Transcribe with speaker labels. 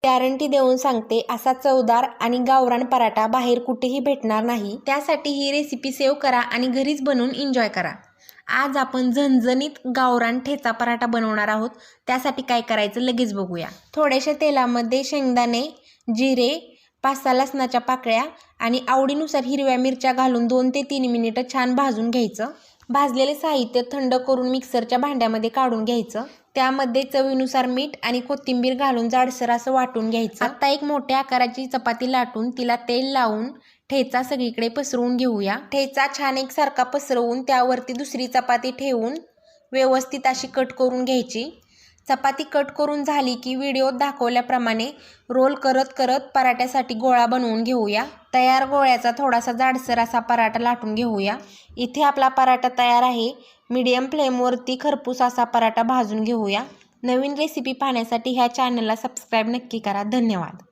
Speaker 1: Guarantee देऊन सांगते, असा चवदार आणि गावरान पराठा बाहेर कुठेही भेटणार नाही। त्यासाठी ही रेसिपी सेव्ह करा आणि घरीच बनवून एन्जॉय करा। आज आपण झणझणीत गावरान ठेचा पराठा बनवणार आहोत। त्यासाठी काय करायचं लगेच बघूया। थोड्याशा तेलामध्ये शेंगदाणे, जिरे, 5-6 लसणाच्या पाकळ्या आणि आवडीनुसार हिरव्या मिरच्या घालून 2 ते 3 मिनिटं छान भाजून घ्यायचं। भाजलेले साहित्य थंड करून मिक्सरच्या भांड्यामध्ये काढून घ्यायचं। त्यामध्ये चवीनुसार मीठ आणि कोथिंबीर घालून जाडसर असं वाटून घ्यायचं। आता एक मोठ्या आकाराची चपाती लाटून तिला तेल लावून ठेचा सगळीकडे पसरवून घेऊया। ठेचा छान एकसारखा पसरवून त्यावरती दुसरी चपाती ठेवून व्यवस्थित अशी कट करून घ्यायची। चपाती कट करून झाली की व्हिडिओत दाखवल्याप्रमाणे रोल करत करत पराठ्यासाठी गोळा बनवून घेऊया। तयार गोळ्याचा थोडासा जाडसर असा पराठा लाटून घेऊया। इथे आपला पराठा तयार आहे। मीडियम फ्लेमवरती खरपूस असा पराठा भाजून घेऊया। नवीन रेसिपी पाहण्यासाठी ह्या चॅनलला सबस्क्राईब नक्की करा। धन्यवाद।